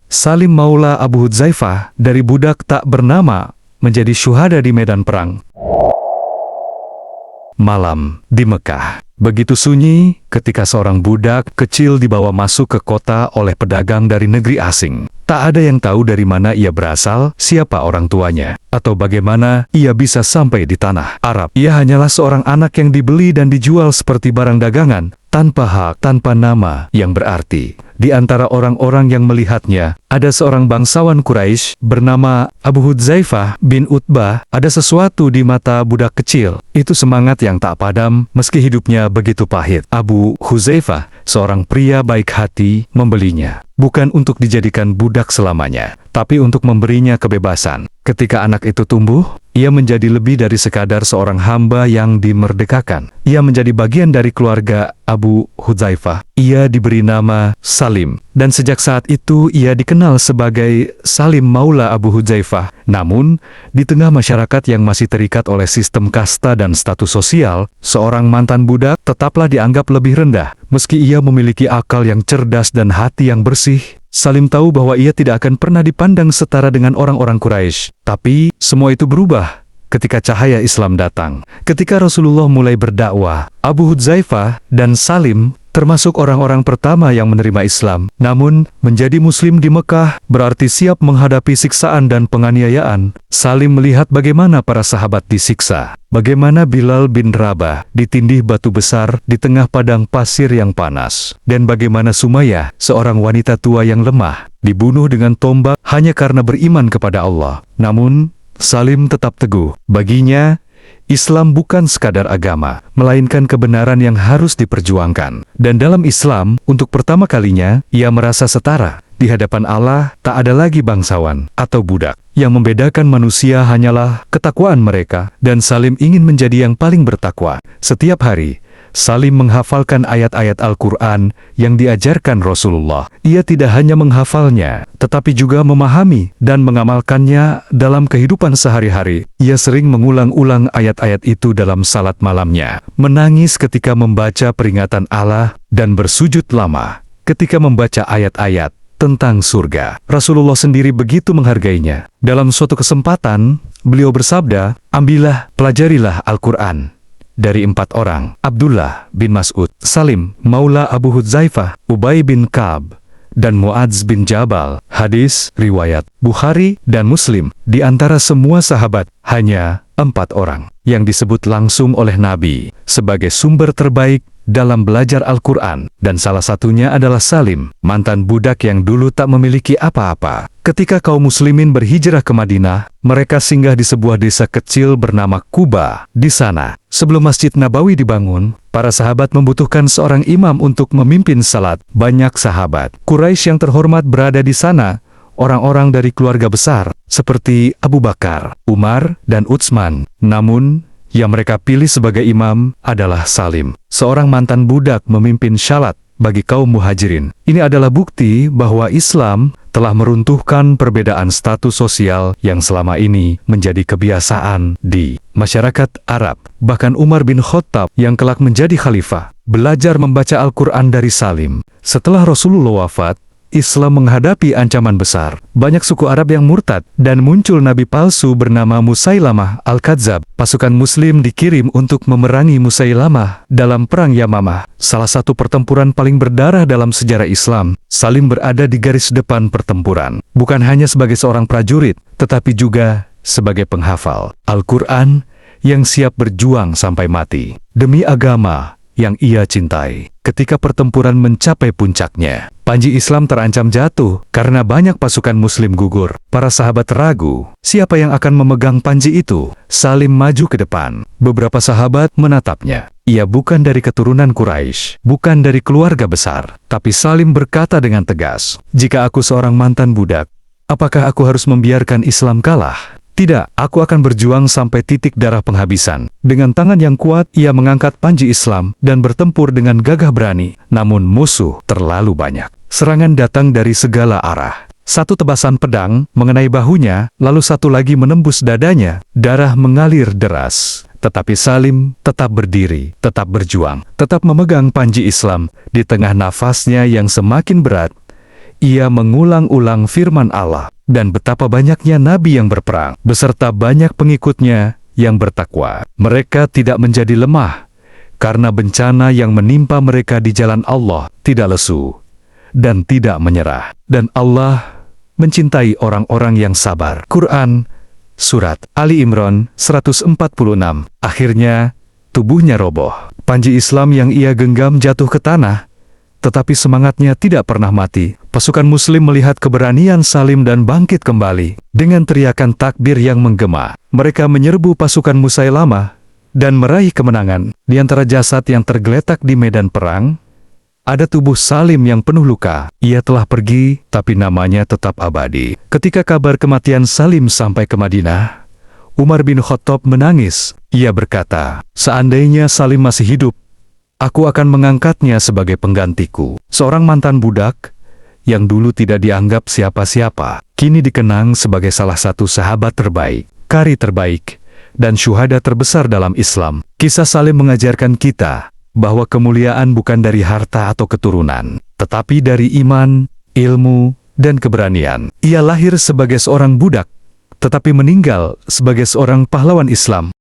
Salim Maula Abu Hudzaifah dari budak tak bernama menjadi syuhada di medan perang. Malam di Mekah. Begitu sunyi ketika seorang budak kecil dibawa masuk ke kota oleh pedagang dari negeri asing. Tak ada yang tahu dari mana ia berasal, siapa orang tuanya, atau bagaimana ia bisa sampai di tanah Arab. Ia hanyalah seorang anak yang dibeli dan dijual seperti barang dagangan, tanpa hak, tanpa nama yang berarti. Di antara orang-orang yang melihatnya, ada seorang bangsawan Quraisy bernama Abu Hudzaifah bin Utbah. Ada sesuatu di mata budak kecil. Itu semangat yang tak padam meski hidupnya begitu pahit. Abu Hudzaifah, seorang pria baik hati, membelinya. Bukan untuk dijadikan budak selamanya, tapi untuk memberinya kebebasan. Ketika anak itu tumbuh, ia menjadi lebih dari sekadar seorang hamba yang dimerdekakan. Ia menjadi bagian dari keluarga Abu Hudzaifah. Ia diberi nama Salim, dan sejak saat itu ia dikenal sebagai Salim Maula Abu Hudzaifah. Namun, di tengah masyarakat yang masih terikat oleh sistem kasta dan status sosial, seorang mantan budak tetaplah dianggap lebih rendah. Meski ia memiliki akal yang cerdas dan hati yang bersih, Salim tahu bahwa ia tidak akan pernah dipandang setara dengan orang-orang Quraisy. Tapi, semua itu berubah ketika cahaya Islam datang. Ketika Rasulullah mulai berdakwah, Abu Hudzaifah dan Salim termasuk orang-orang pertama yang menerima Islam. Namun, menjadi Muslim di Mekah berarti siap menghadapi siksaan dan penganiayaan. Salim melihat bagaimana para sahabat disiksa. Bagaimana Bilal bin Rabah ditindih batu besar di tengah padang pasir yang panas. Dan bagaimana Sumayyah, seorang wanita tua yang lemah, dibunuh dengan tombak hanya karena beriman kepada Allah. Namun, Salim tetap teguh. Baginya, Islam bukan sekadar agama, melainkan kebenaran yang harus diperjuangkan. Dan dalam Islam, untuk pertama kalinya, ia merasa setara. Di hadapan Allah, tak ada lagi bangsawan atau budak. Yang membedakan manusia hanyalah ketakwaan mereka, dan Salim ingin menjadi yang paling bertakwa. Setiap hari, Salim menghafalkan ayat-ayat Al-Quran yang diajarkan Rasulullah. Ia tidak hanya menghafalnya, tetapi juga memahami dan mengamalkannya dalam kehidupan sehari-hari. Ia sering mengulang-ulang ayat-ayat itu dalam salat malamnya, menangis ketika membaca peringatan Allah, dan bersujud lama ketika membaca ayat-ayat tentang surga. Rasulullah sendiri begitu menghargainya. Dalam suatu kesempatan, beliau bersabda, "Ambillah, pelajarilah Al-Quran dari 4 orang, Abdullah bin Mas'ud, Salim Maula Abu Hudzaifah, Ubay bin Ka'ab, dan Mu'adz bin Jabal." Hadis riwayat Bukhari dan Muslim. Di antara semua sahabat, hanya 4 orang yang disebut langsung oleh Nabi sebagai sumber terbaik dalam belajar Al-Quran, dan salah satunya adalah Salim, mantan budak yang dulu tak memiliki apa-apa. Ketika kaum muslimin berhijrah ke Madinah, mereka singgah di sebuah desa kecil bernama Quba. Di sana, sebelum Masjid Nabawi dibangun, para sahabat membutuhkan seorang imam untuk memimpin salat. Banyak sahabat Quraisy yang terhormat berada di sana, orang-orang dari keluarga besar, seperti Abu Bakar, Umar, dan Utsman. Namun, yang mereka pilih sebagai imam adalah Salim, seorang mantan budak memimpin syalat bagi kaum muhajirin. Ini adalah bukti bahwa Islam telah meruntuhkan perbedaan status sosial yang selama ini menjadi kebiasaan di masyarakat Arab. Bahkan Umar bin Khattab yang kelak menjadi khalifah, belajar membaca Al-Quran dari Salim. Setelah Rasulullah wafat, Islam menghadapi ancaman besar. Banyak suku Arab yang murtad, dan muncul nabi palsu bernama Musailamah Al-Kadzab. Pasukan Muslim dikirim untuk memerangi Musailamah dalam Perang Yamamah, salah satu pertempuran paling berdarah dalam sejarah Islam. Salim berada di garis depan pertempuran, bukan hanya sebagai seorang prajurit, tetapi juga sebagai penghafal Al-Quran yang siap berjuang sampai mati demi agama yang ia cintai. Ketika pertempuran mencapai puncaknya, panji Islam terancam jatuh karena banyak pasukan Muslim gugur. Para sahabat ragu, siapa yang akan memegang panji itu? Salim maju ke depan. Beberapa sahabat menatapnya. Ia bukan dari keturunan Quraisy, bukan dari keluarga besar. Tapi Salim berkata dengan tegas, "Jika aku seorang mantan budak, apakah aku harus membiarkan Islam kalah? Tidak, aku akan berjuang sampai titik darah penghabisan." Dengan tangan yang kuat, ia mengangkat panji Islam dan bertempur dengan gagah berani. Namun musuh terlalu banyak. Serangan datang dari segala arah. Satu tebasan pedang mengenai bahunya, lalu satu lagi menembus dadanya. Darah mengalir deras. Tetapi Salim tetap berdiri, tetap berjuang, tetap memegang panji Islam. Di tengah nafasnya yang semakin berat, ia mengulang-ulang firman Allah, dan betapa banyaknya nabi yang berperang, beserta banyak pengikutnya yang bertakwa. Mereka tidak menjadi lemah, karena bencana yang menimpa mereka di jalan Allah tidak lesu, dan tidak menyerah. Dan Allah mencintai orang-orang yang sabar. Quran, Surat Ali Imran 146. Akhirnya, tubuhnya roboh. Panji Islam yang ia genggam jatuh ke tanah, tetapi semangatnya tidak pernah mati. Pasukan Muslim melihat keberanian Salim dan bangkit kembali. Dengan teriakan takbir yang menggema, mereka menyerbu pasukan Musailamah dan meraih kemenangan. Di antara jasad yang tergeletak di medan perang, ada tubuh Salim yang penuh luka. Ia telah pergi, tapi namanya tetap abadi. Ketika kabar kematian Salim sampai ke Madinah, Umar bin Khattab menangis. Ia berkata, "Seandainya Salim masih hidup, aku akan mengangkatnya sebagai penggantiku." Seorang mantan budak, yang dulu tidak dianggap siapa-siapa, kini dikenang sebagai salah satu sahabat terbaik, qari terbaik, dan syuhada terbesar dalam Islam. Kisah Salim mengajarkan kita bahwa kemuliaan bukan dari harta atau keturunan, tetapi dari iman, ilmu, dan keberanian. Ia lahir sebagai seorang budak, tetapi meninggal sebagai seorang pahlawan Islam.